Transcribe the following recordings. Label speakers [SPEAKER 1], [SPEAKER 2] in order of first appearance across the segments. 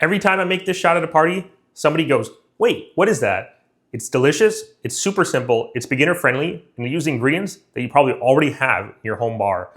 [SPEAKER 1] Every time I make this shot at a party, somebody goes, wait, what is that? It's delicious, it's super simple, it's beginner friendly, and you use ingredients that you probably already have in your home bar.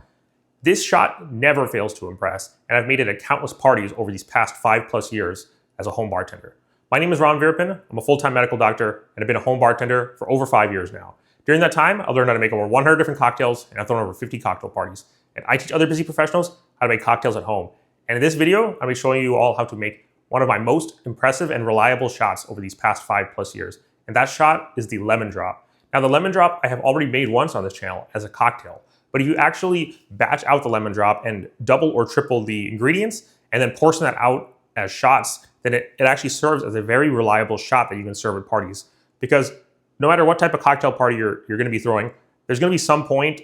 [SPEAKER 1] This shot never fails to impress, and I've made it at countless parties over these past 5+ years as a home bartender. My name is Ron Virpin, I'm a full-time medical doctor, and I've been a home bartender for over 5 years now. During that time, I've learned how to make over 100 different cocktails, and I've thrown over 50 cocktail parties. And I teach other busy professionals how to make cocktails at home. And in this video, I'll be showing you all how to make one of my most impressive and reliable shots over these past 5+ years. And that shot is the lemon drop. Now the lemon drop I have already made once on this channel as a cocktail. But if you actually batch out the lemon drop and double or triple the ingredients and then portion that out as shots, then it actually serves as a very reliable shot that you can serve at parties. Because no matter what type of cocktail party you're going to be throwing, there's going to be some point,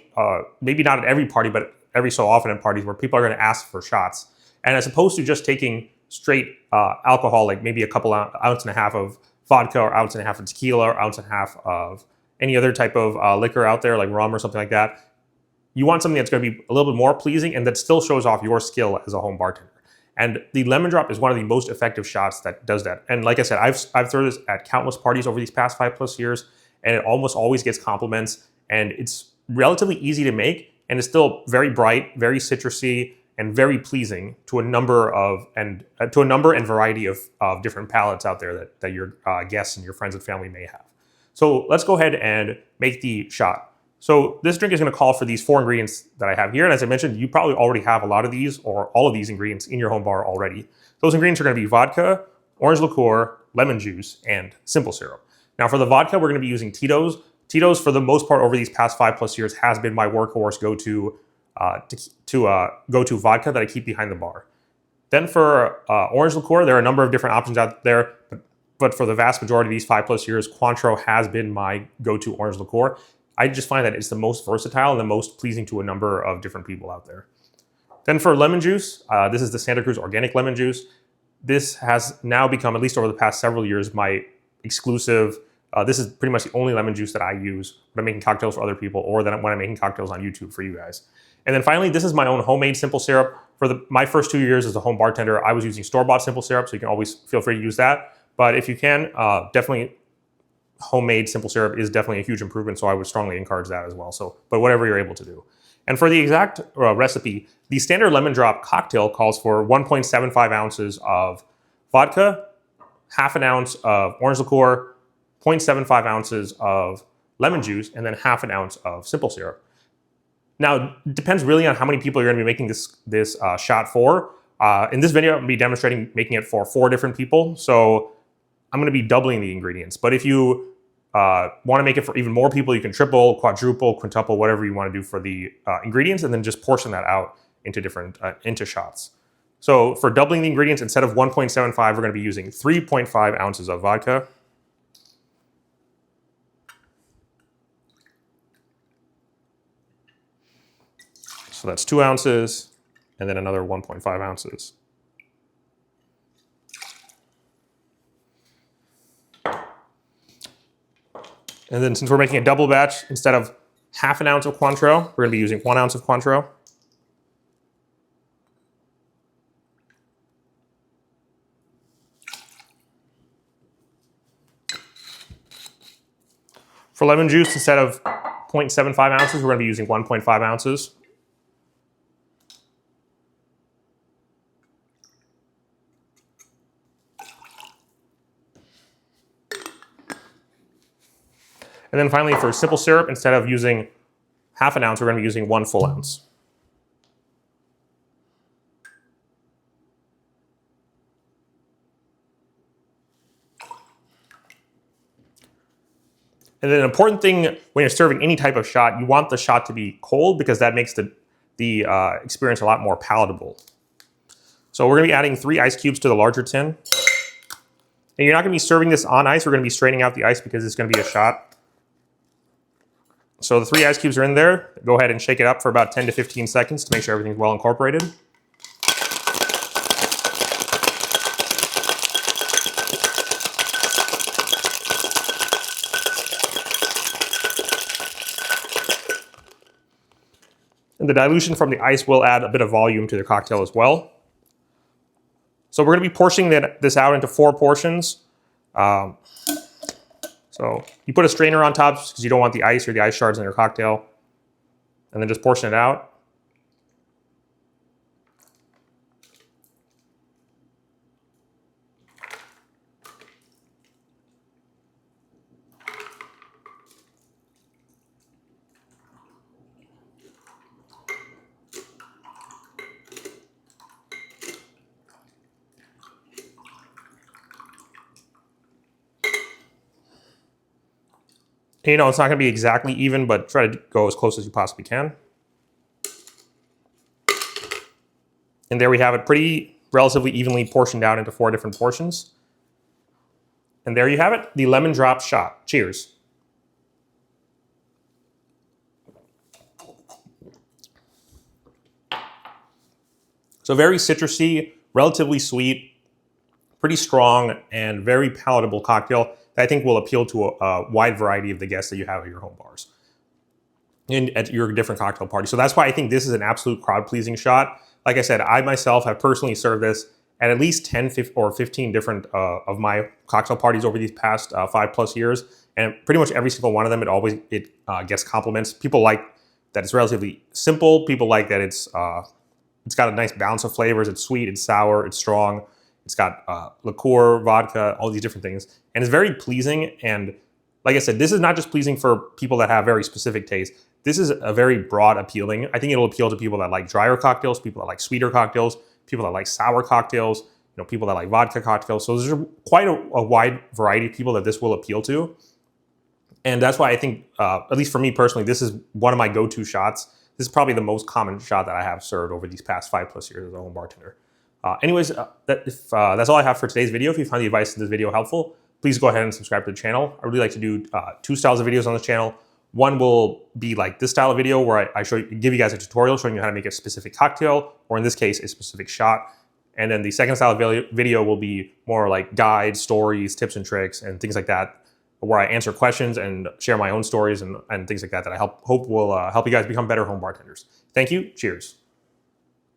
[SPEAKER 1] maybe not at every party, but every so often at parties where people are going to ask for shots. And as opposed to just taking straight alcohol, like maybe a couple ounce and a half of vodka or ounce and a half of tequila or ounce and a half of any other type of liquor out there, like rum or something like that, you want something that's going to be a little bit more pleasing and that still shows off your skill as a home bartender. And the lemon drop is one of the most effective shots that does that. And like I said, I've thrown this at countless parties over these past 5+ years, and it almost always gets compliments. And it's relatively easy to make, and it's still very bright, very citrusy, and very pleasing to a number and variety of different palates out there that your guests and your friends and family may have. So let's go ahead and make the shot. So this drink is going to call for these 4 ingredients that I have here. And as I mentioned, you probably already have a lot of these or all of these ingredients in your home bar already. Those ingredients are going to be vodka, orange liqueur, lemon juice, and simple syrup. Now for the vodka, we're going to be using Tito's. Tito's, for the most part over these past 5+ years, has been my workhorse go-to vodka that I keep behind the bar. Then for orange liqueur, there are a number of different options out there, but for the vast majority of these 5+ years, Cointreau has been my go-to orange liqueur. I just find that it's the most versatile and the most pleasing to a number of different people out there. Then for lemon juice, this is the Santa Cruz organic lemon juice. This has now become, at least over the past several years, my exclusive. This is pretty much the only lemon juice that I use when I'm making cocktails for other people or when I'm making cocktails on YouTube for you guys. And then finally, this is my own homemade simple syrup. For my first 2 years as a home bartender, I was using store-bought simple syrup, so you can always feel free to use that. But if you can, definitely homemade simple syrup is definitely a huge improvement, so I would strongly encourage that as well. But whatever you're able to do. And for the exact recipe, the standard lemon drop cocktail calls for 1.75 ounces of vodka, half an ounce of orange liqueur, 0.75 ounces of lemon juice, and then half an ounce of simple syrup. Now, it depends really on how many people you're going to be making this shot for. In this video, I'm going to be demonstrating making it for 4 different people, so I'm going to be doubling the ingredients. But if you want to make it for even more people, you can triple, quadruple, quintuple, whatever you want to do for the ingredients, and then just portion that out into different into shots. So for doubling the ingredients, instead of 1.75, we're going to be using 3.5 ounces of vodka, so that's 2 ounces, and then another 1.5 ounces. And then since we're making a double batch, instead of half an ounce of Cointreau, we're going to be using 1 ounce of Cointreau. For lemon juice, instead of 0.75 ounces, we're going to be using 1.5 ounces. And then finally, for simple syrup, instead of using half an ounce, we're going to be using 1 full ounce. And then an important thing when you're serving any type of shot, you want the shot to be cold because that makes the experience a lot more palatable. So we're going to be adding 3 ice cubes to the larger tin. And you're not going to be serving this on ice. We're going to be straining out the ice because it's going to be a shot. So the 3 ice cubes are in there. Go ahead and shake it up for about 10 to 15 seconds to make sure everything's well incorporated. And the dilution from the ice will add a bit of volume to the cocktail as well. So we're gonna be portioning this out into 4 portions. So you put a strainer on top because you don't want the ice or the ice shards in your cocktail. And then just portion it out. You know, it's not gonna be exactly even, but try to go as close as you possibly can. And there we have it, pretty relatively evenly portioned out into 4 different portions. And there you have it, the lemon drop shot. Cheers. So very citrusy, relatively sweet, pretty strong, and very palatable cocktail that I think will appeal to a wide variety of the guests that you have at your home bars and at your different cocktail parties. So that's why I think this is an absolute crowd-pleasing shot. Like I said, I myself have personally served this at least 10 or 15 different of my cocktail parties over these past 5+ years. And pretty much every single one of them, it gets compliments. People like that it's relatively simple. People like that it's got a nice balance of flavors. It's sweet, it's sour, it's strong. It's got liqueur, vodka, all these different things. And it's very pleasing. And like I said, this is not just pleasing for people that have very specific tastes. This is a very broad appealing. I think it'll appeal to people that like drier cocktails, people that like sweeter cocktails, people that like sour cocktails, you know, people that like vodka cocktails. So there's quite a wide variety of people that this will appeal to. And that's why I think, at least for me personally, this is one of my go-to shots. This is probably the most common shot that I have served over these past 5+ years as a home bartender. That's all I have for today's video. If you found the advice in this video helpful, please go ahead and subscribe to the channel. I really like to do 2 styles of videos on this channel. One will be like this style of video where I give you guys a tutorial showing you how to make a specific cocktail, or in this case, a specific shot. And then the second style of video will be more like guides, stories, tips and tricks, and things like that, where I answer questions and share my own stories and things like that I hope will help you guys become better home bartenders. Thank you. Cheers.